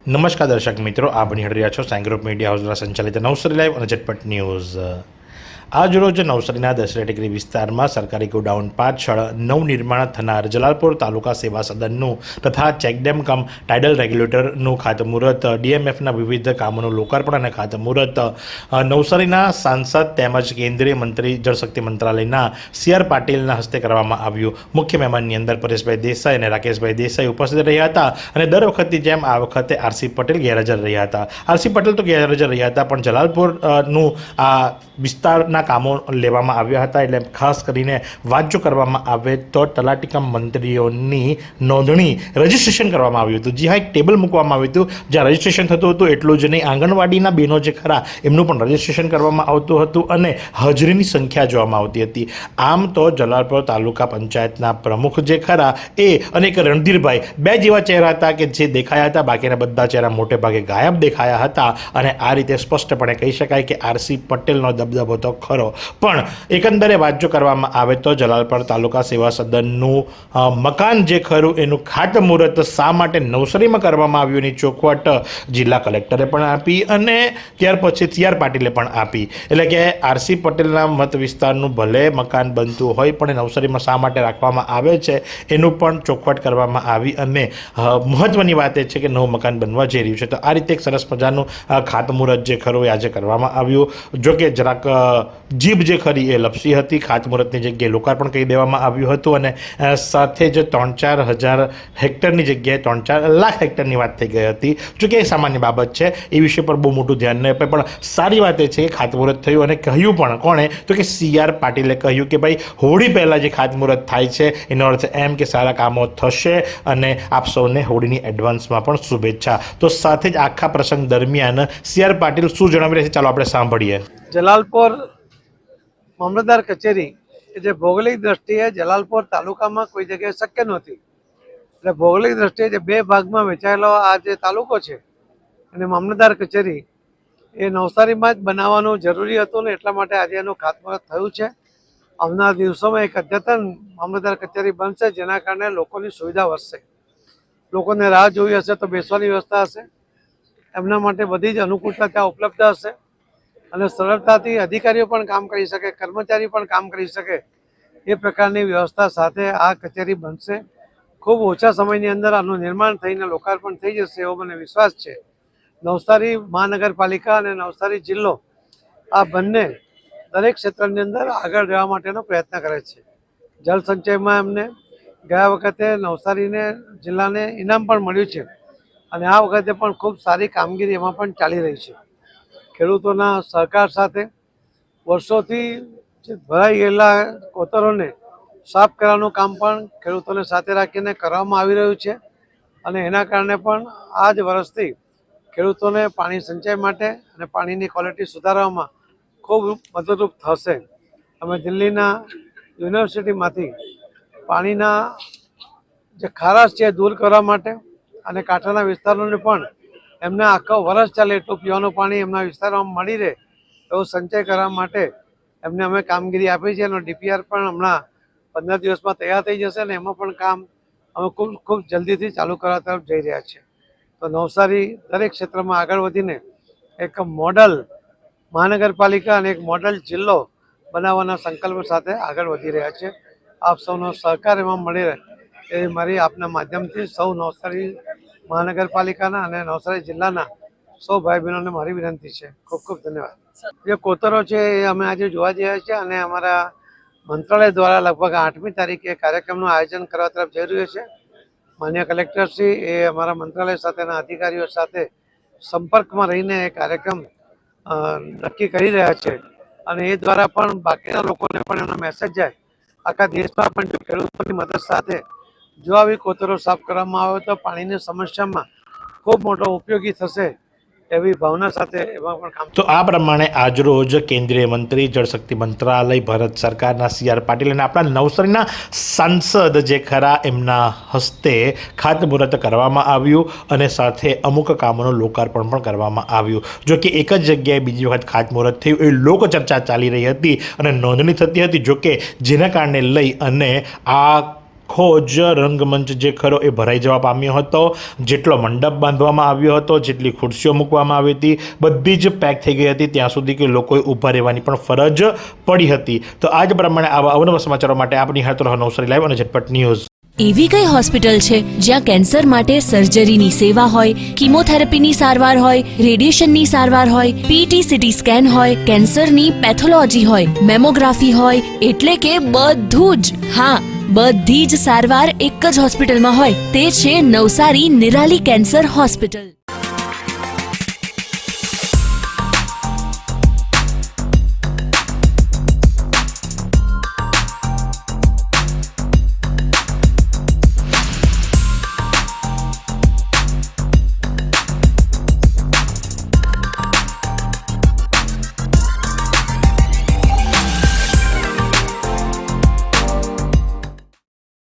નમસ્કાર દર્શક મિત્રો, આપ નિહાળી રહ્યા છો સાઈ ગ્રુપ મીડિયા હાઉસ દ્વારા સંચાલિત નવસારી લાઈવ અને ઝટપટ ન્યૂઝ। આજરોજ નવસારીના દસરા ટેકરી વિસ્તારમાં સરકારી ગોડાઉન પાછળ નવનિર્માણ થનાર જલાલપોર તાલુકા સેવા સદનનું તથા ચેકડેમ કમ ટાઇડલ રેગ્યુલેટરનું ખાતમુહૂર્ત, ડીએમએફના વિવિધ કામોનું લોકાર્પણ અને ખાતમુહૂર્ત નવસારીના સાંસદ તેમજ કેન્દ્રીય મંત્રી જળશક્તિ મંત્રાલયના સી.આર. પાટીલના હસ્તે કરવામાં આવ્યું। મુખ્ય મહેમાનની અંદર પરેશભાઈ દેસાઈ અને રાકેશભાઈ દેસાઈ ઉપસ્થિત રહ્યા હતા અને દર વખતની જેમ આ વખતે આર.સી. પટેલ ગેરહાજર રહ્યા હતા। આર.સી. પટેલ તો ગેરહાજર રહ્યા હતા, પણ જલાલપોરનું આ વિસ્તારના કામો લેવામાં આવ્યા હતા। એટલે ખાસ કરીને વાત જો કરવામાં આવે તો તલાટીકમ મંત્રીઓની નોંધણી રજિસ્ટ્રેશન કરવામાં આવ્યું હતું। જી હા, એક ટેબલ મૂકવામાં આવ્યું હતું જ્યાં રજિસ્ટ્રેશન થતું હતું। એટલું જ નહીં, આંગણવાડીના બહેનો જે ખરા એમનું પણ રજિસ્ટ્રેશન કરવામાં આવતું હતું અને હાજરીની સંખ્યા જોવામાં આવતી હતી। આમ તો જલાલપોર તાલુકા પંચાયતના પ્રમુખ જે ખરા એ અને એક રણધીરભાઈ બે જેવા ચહેરા હતા કે જે દેખાયા હતા, બાકીના બધા ચહેરા મોટે ભાગે ગાયબ દેખાયા હતા। અને આ રીતે સ્પષ્ટપણે કહી શકાય કે આર.સી. પટેલનો દબદબો તો ખરો, પણ એકંદરે વાત જો કરવામાં આવે તો જલાલપોર તાલુકા સેવા સદનનું મકાન જે ખરું એનું ખાતમુહૂર્ત શા માટે નવસારીમાં કરવામાં આવ્યું એની ચોખવટ જિલ્લા કલેક્ટરે પણ આપી અને ત્યાર પછી સી.આર. પાટીલે પણ આપી। એટલે કે આર.સી. પટેલના મત વિસ્તારનું ભલે મકાન બનતું હોય પણ નવસારીમાં શા માટે રાખવામાં આવે છે એનું પણ ચોખવટ કરવામાં આવી અને મહત્ત્વની વાત એ છે કે નવું મકાન બનવા જઈ રહ્યું છે। તો આ રીતે એક સરસ મજાનું ખાતમુહૂર્ત જે ખરું એ આજે કરવામાં આવ્યું। જો કે જરાક જીભ જે ખરી એ લપસી હતી। ખાતમુહૂર્તની જગ્યાએ લોકાર્પણ કહી દેવામાં આવ્યું હતું અને સાથે જ 3-4 હજાર હેક્ટરની જગ્યાએ 3-4 લાખ હેક્ટરની વાત થઈ ગઈ હતી। જો કે એ સામાન્ય બાબત છે, એ વિષય પર બહુ મોટું ધ્યાન નહીં અપાય, પણ સારી વાત એ છે કે ખાતમુહૂર્ત થયું અને કહ્યું પણ કોણે તો કે સી.આર. પાટીલે કહ્યું કે ભાઈ હોળી પહેલાં જે ખાતમુહૂર્ત થાય છે એનો અર્થ એમ કે સારા કામો થશે અને આપ સૌને હોળીની એડવાન્સમાં પણ શુભેચ્છા। તો સાથે જ આખા પ્રસંગ દરમિયાન સી.આર. પાટીલ શું જણાવી રહ્યા છે ચાલો આપણે સાંભળીએ। જલાલપોર મામલતદાર કચેરી કે જે ભૌગોલિક દ્રષ્ટિએ જલાલપોર તાલુકામાં કોઈ જગ્યાએ શક્ય નહોતી, એટલે ભૌગોલિક દ્રષ્ટિએ જે બે ભાગમાં વહેંચાયેલો આ જે તાલુકો છે અને મામલતદાર કચેરી એ નવસારીમાં જ બનાવવાનું જરૂરી હતું ને એટલા માટે આજે એનું ખાતમુહૂર્ત થયું છે। આવનાર દિવસોમાં એક અદ્યતન મામલતદાર કચેરી બનશે, જેના કારણે લોકોની સુવિધા વધશે। લોકોને રાહ જોવી હશે તો બેસવાની વ્યવસ્થા હશે, એમના માટે બધી જ અનુકૂળતા ત્યાં ઉપલબ્ધ હશે અને સરળતાથી અધિકારીઓ પણ કામ કરી શકે, કર્મચારી પણ કામ કરી શકે એ પ્રકારની વ્યવસ્થા સાથે આ કચેરી બનશે। ખૂબ ઓછા સમયની અંદર આનું નિર્માણ થઈને લોકાર્પણ થઈ જશે એવો મને વિશ્વાસ છે। નવસારી મહાનગરપાલિકા અને નવસારી જિલ્લો આ બંને દરેક ક્ષેત્રની અંદર આગળ જવા માટેનો પ્રયત્ન કરે છે। જળ સંચયમાં એમને ગયા વખતે નવસારીને જિલ્લાને ઇનામ પણ મળ્યું છે અને આ વખતે પણ ખૂબ સારી કામગીરી એમાં પણ ચાલી રહી છે। ખેડૂતોના સહકાર સાથે વર્ષોથી જે ભરાઈ ગયેલા કોતરોને સાફ કરવાનું કામ પણ ખેડૂતોને સાથે રાખીને કરવામાં આવી રહ્યું છે અને એના કારણે પણ આ જ વર્ષથી ખેડૂતોને પાણી સંચય માટે અને પાણીની ક્વોલિટી સુધારવામાં ખૂબ મદદરૂપ થશે। અમે દિલ્હીના યુનિવર્સિટીમાંથી પાણીના જે ખારાશ છે દૂર કરવા માટે અને કાંઠાના વિસ્તારોને પણ એમને આખો વરસ ચાલે એટલું પીવાનું પાણી એમના વિસ્તારમાં મળી રહે એવો સંચય કરવા માટે એમને અમે કામગીરી આપી છે અને ડીપીઆર પણ હમણાં 15 દિવસમાં તૈયાર થઈ જશે અને એમાં પણ કામ અમે ખૂબ જલ્દીથી ચાલુ કરવા તરફ જઈ રહ્યા છીએ। તો નવસારી દરેક ક્ષેત્રમાં આગળ વધીને એક મોડલ મહાનગરપાલિકા અને એક મોડલ જિલ્લો બનાવવાના સંકલ્પ સાથે આગળ વધી રહ્યા છે। આપ સૌનો સહકાર એમાં મળી રહે એ મારી આપના માધ્યમથી સૌ નવસારી મહાનગરપાલિકાના અને નવસારી જિલ્લાના સૌ ભાઈ બહેનોને મારી વિનંતી છે। ખૂબ ખૂબ ધન્યવાદ। જે કોતરો છે એ અમે આજે જોવા જઈએ છીએ અને અમારા મંત્રાલય દ્વારા લગભગ 8મી તારીખે કાર્યક્રમનું આયોજન કરવા તરફ જઈ રહ્યું છે। માન્ય કલેક્ટરશ્રી એ અમારા મંત્રાલય સાથેના અધિકારીઓ સાથે સંપર્કમાં રહીને એ કાર્યક્રમ નક્કી કરી રહ્યા છે અને એ દ્વારા પણ બાકીના લોકોને પણ એનો મેસેજ જાય, આખા દેશમાં પણ જો ખેડૂતોની મદદ સાથે જો આવી કોતરો સાફ કરવામાં આવે તો પાણીની સમસ્યામાં ખૂબ મોટો ઉપયોગી થશે એવી ભાવના સાથે એમાં પણ કામ। તો આ પ્રમાણે આજરોજ કેન્દ્રીય મંત્રી જળશક્તિ મંત્રાલય ભારત સરકારના સી.આર. પાટીલ અને આપણા નવસારીના સાંસદ જે ખરા એમના હસ્તે ખાતમુહૂર્ત કરવામાં આવ્યું અને સાથે અમુક કામોનું લોકાર્પણ પણ કરવામાં આવ્યું। જો કે એક જ જગ્યાએ બીજી વખત ખાતમુહૂર્ત થયું એ લોકચર્ચા ચાલી રહી હતી અને નોંધણી થતી હતી। જો કે જેના કારણે લઈ અને આ જ રંગમંચ જે ખરો એ ભરાઈ જવા પામ્યો હતો. જેટલો મંડપ બાંધવામાં આવ્યો હતો, જેટલી ખુરશીઓ મૂકવામાં આવી હતી, બધી જ પેક થઈ ગઈ હતી ત્યાં સુધી કે લોકોએ ઊભા રહેવાની પણ ફરજ પડી હતી. તો આ જ પ્રમાણે આવા અવનવા સમાચારો માટે આપ નિહાળતો રહો નવસારી લાઈવ અને ઝટપટ ન્યૂઝ. એવી કઈ હોસ્પિટલ છે જ્યાં કેન્સર માટે સર્જરીની સેવા હોય, કીમોથેરાપીની સારવાર હોય, રેડિયેશનની સારવાર હોય, પીટી સીટી સ્કેન હોય, કેન્સરની પેથોલોજી હોય, મેમોગ્રાફી હોય, એટલે કે બધું જ. હા, બધી જ સારવાર એક જ હોસ્પિટલમાં હોય. તે છે નવસારી નિરાલી કેન્સર હોસ્પિટલ.